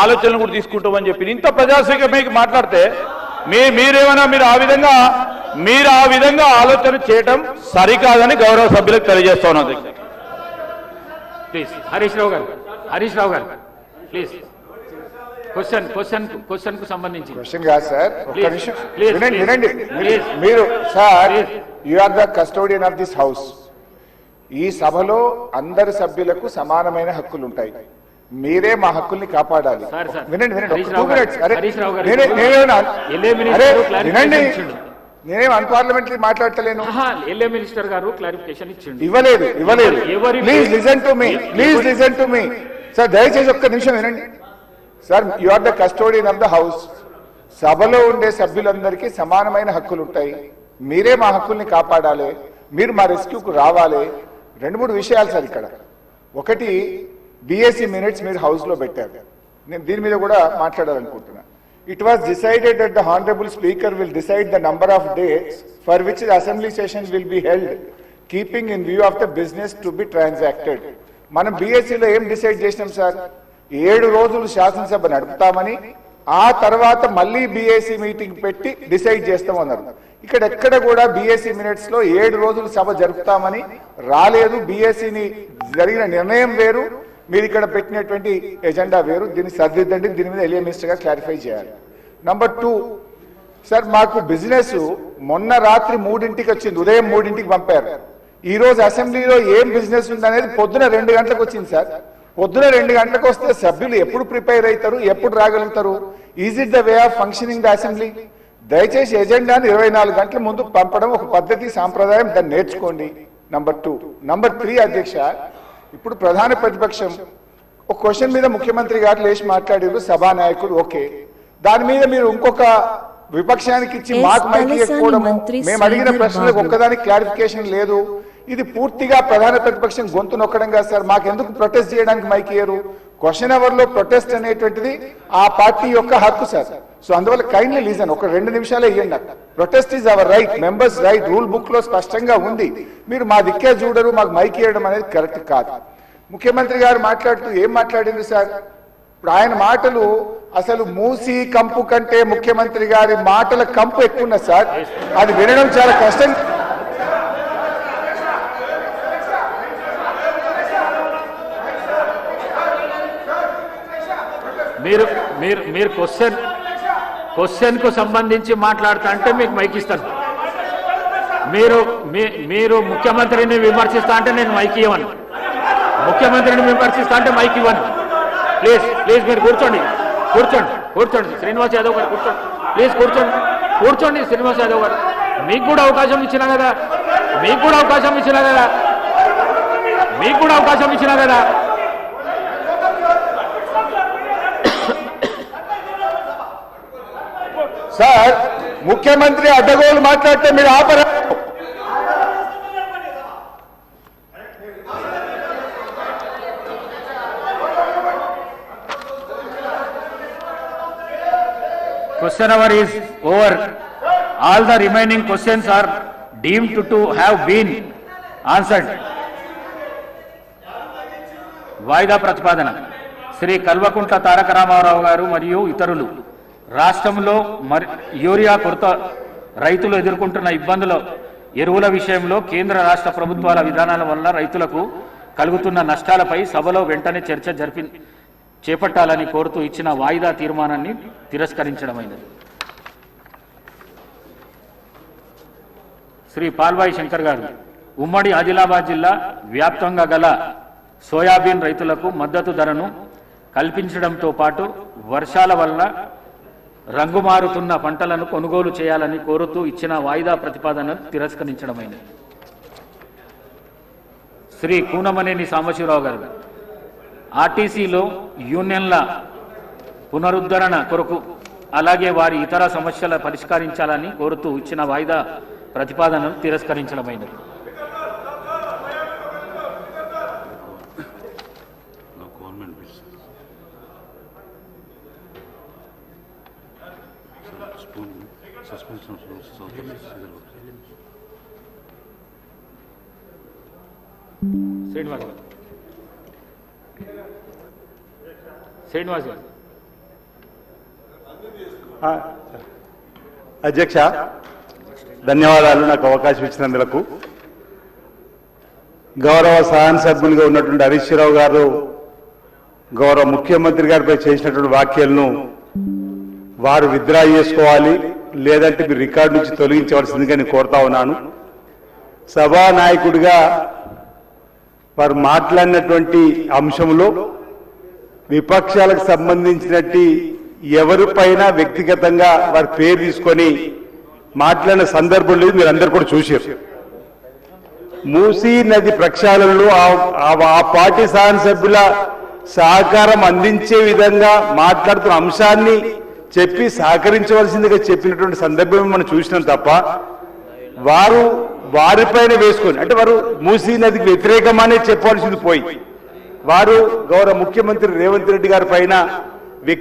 ఆలోచనలు కూడా తీసుకుంటామని చెప్పి ఇంత ప్రజాస్వామ్యంగా మాట్లాడితే మీరేమైనా మీరు ఆ విధంగా ఆలోచన చేయడం సరికాదని గౌరవ సభ్యులకు తెలియజేస్తా ఉన్నది. ప్లీజ్ హరీష్ రావు గారు ప్లీజ్ క్వశ్చన్ కు సంబంధించి క్వశ్చన్ కాదు సార్, ఒక్క నిమిషం వినండి. మీరు sir, you are the custodian of this house. ఈ సభలో అందరి సభ్యులకు సమానమైన హక్కులు ఉంటాయి. మీరే మా హక్కుల్ని కాపాడాలి. వినండి 2 minutes. వినండి, నేనేం అన్పార్లమెంటరీ మాట్లాడతలేను. మినిస్టర్ గారు క్లారిఫికేషన్ ఇవ్వలేదు. Please listen to me sir, దయచేసి ఒక్క నిమిషం వినండి sir. You are the custodian of the house. సభలో ఉండే సభ్యులందరికీ సమానమైన హక్కులు ఉంటాయి. మీరే మా హక్కుల్ని కాపాడాలి. మీరు మా రెస్క్యూకు రావాలి. 2-3 విషయాలు సార్ ఇక్కడ. ఒకటి, బిఎస్సి మినిట్స్ మీరు హౌస్ లో పెట్టారు. నేను దీని మీద కూడా మాట్లాడాలనుకుంటున్నా. It was decided that the honourable speaker will decide the number of days for which the assembly session will be held keeping in view of the business to be transacted. మనం బిఎస్సిలో ఏం డిసైడ్ చేసినాం sir? 7 రోజులు శాసనసభ నడుపుతామని, ఆ తర్వాత మళ్ళీ BSc meeting పెట్టి డిసైడ్ చేస్తామన్నారు. ఇక్కడ ఎక్కడ కూడా బిఎస్సి మినిట్స్ లో 7 రోజులు సభ జరుపుతామని రాలేదు. బిఎస్సిని జరిగిన నిర్ణయం వేరు, మీరు ఇక్కడ పెట్టినటువంటి ఎజెండా వేరు. దీన్ని సరిదిద్దండి. దీని మీద ఎలియా మినిస్టర్ గా క్లారిఫై చేయాలి. నంబర్ 2 సార్, మాకు బిజినెస్ మొన్న రాత్రి 3ంటికి వచ్చింది, ఉదయం 3ంటికి పంపారు. ఈ రోజు అసెంబ్లీలో ఏం బిజినెస్ ఉందనేది పొద్దున 2 గంటలకు వచ్చింది సార్. పొద్దున 2 గంటలకు వస్తే సభ్యులు ఎప్పుడు ప్రిపేర్ అవుతారు, ఎప్పుడు రాగలుగుతారు? Is it the way of functioning the assembly? దయచేసి ఎజెండాను 24 గంటల ముందు పంపడం ఒక పద్ధతి, సాంప్రదాయం. దాన్ని నేర్చుకోండి. నంబర్ 2. నంబర్ 3 అధ్యక్ష, ఇప్పుడు ప్రధాన ప్రతిపక్షం ఒక క్వశ్చన్ మీద ముఖ్యమంత్రి గారు లేచి మాట్లాడారు, సభానాయకుడు ఓకే. దాని మీద మీరు ఇంకొక విపక్షానికి ఇచ్చి మాకు మైకి ఎక్కువడం, మేము అడిగిన ప్రశ్నలకు ఒక్కదానికి క్లారిఫికేషన్ లేదు. ఇది పూర్తిగా ప్రధాన ప్రతిపక్షం గొంతు నొక్కడం కాదు సార్. మాకెందుకు ప్రొటెస్ట్ చేయడానికి మైక్ ఇయ్యరు? క్వశ్చన్ అవర్ లో ప్రొటెస్ట్ అనేటువంటిది ఆ పార్టీ యొక్క హక్కు సార్. సో అందువల్ల కైండ్లీ లీజన్ ఒక 2 నిమిషాలే ఇవ్వండి. Protest is our right, members right, rule book లో స్పష్టంగా ఉంది. మీరు మా దిక్కే చూడరు, మాకు మైక్ ఇవ్వడం అనేది కరెక్ట్ కాదు. ముఖ్యమంత్రి గారు మాట్లాడుతూ ఏం మాట్లాడింది సార్? ఇప్పుడు ఆయన మాటలు అసలు మూసి కంపు కంటే ముఖ్యమంత్రి గారి మాటల కంపు ఎక్కువ ఉన్నది సార్. అది వినడం చాలా కష్టం. మీరు క్వశ్చన్ కు సంబంధించి మాట్లాడుతా అంటే మీకు మైక్ ఇస్తాను. మీరు ముఖ్యమంత్రిని విమర్శిస్తా అంటే నేను మైక్ ఇవ్వను. ముఖ్యమంత్రిని విమర్శిస్తా అంటే మైక్ ఇవ్వను. ప్లీజ్ మీరు కూర్చోండి శ్రీనివాస్ యాదవ్ గారు కూర్చోండి శ్రీనివాస్ యాదవ్ గారు, మీకు కూడా అవకాశం ఇచ్చినా కదా. సార్, ముఖ్యమంత్రి అడ్డగోలు మాట్లాడితే మీరు ఆపరా? Question hour is over. All the remaining questions are deemed to have been answered. వాయిదా ప్రతిపాదన. శ్రీ కల్వకుంట్ల తారక రామారావు గారు మరియు ఇతరులు రాష్ట్రంలో యూరియా కొరత, రైతులు ఎదుర్కొంటున్న ఇబ్బందుల, ఎరువుల విషయంలో కేంద్ర రాష్ట్ర ప్రభుత్వాల విధానాల వల్ల రైతులకు కలుగుతున్న నష్టాలపై సభలో వెంటనే చర్చ చేపట్టాలని కోరుతూ ఇచ్చిన వాయిదా తీర్మానాన్ని తిరస్కరించడమైనది. శ్రీ పాల్వాయి శంకర్ గారు, ఉమ్మడి ఆదిలాబాద్ జిల్లా వ్యాప్తంగా గల సోయాబీన్ రైతులకు మద్దతు ధరను కల్పించడంతో పాటు వర్షాల వల్ల రంగుమారుతున్న పంటలను కొనుగోలు చేయాలని కోరుతూ ఇచ్చిన వాయిదా ప్రతిపాదనను తిరస్కరించడమైనది. శ్రీ కూనమనేని సాంబశివరావు గారు, ఆర్టీసీలో యూనియన్ల పునరుద్ధరణ కొరకు అలాగే వారి ఇతర సమస్యల పరిష్కరించాలని కోరుతూ ఇచ్చిన వాయిదా ప్రతిపాదనను తిరస్కరించడమైనది. శ్రీనివాస్ గారు అధ్యక్ష, ధన్యవాదాలు నాకు అవకాశం ఇచ్చినందుకు. గౌరవ శాసనసభ్యులుగా ఉన్నటువంటి హరీష్ రావు గారు గౌరవ ముఖ్యమంత్రి గారిపై చేసినటువంటి వ్యాఖ్యలను వారు విత్డ్రా చేసుకోవాలి, లేదంటే మీరు రికార్డు నుంచి తొలగించవలసిందిగా నేను కోరుతా ఉన్నాను. సభానాయకుడిగా వారు మాట్లాడినటువంటి అంశంలో విపక్షాలకు సంబంధించినట్టు ఎవరిపైన వ్యక్తిగతంగా వారి పేరు తీసుకొని మాట్లాడిన సందర్భం లేదు, మీరు అందరు కూడా చూశారు. మూసీ నది ప్రక్షాళనలో ఆ పార్టీ శాసనసభ్యుల సహకారం అందించే విధంగా మాట్లాడుతున్న అంశాన్ని చెప్పి సహకరించవలసిందిగా చెప్పినటువంటి సందర్భం మనం చూసినాం తప్ప వారు వారిపైన వేసుకొని, అంటే వారు మూసీ నదికి వ్యతిరేకమనే చెప్పవలసింది పోయి వారు గౌరవ ముఖ్యమంత్రి రేవంత్ రెడ్డి గారి పైన వ్యక్తి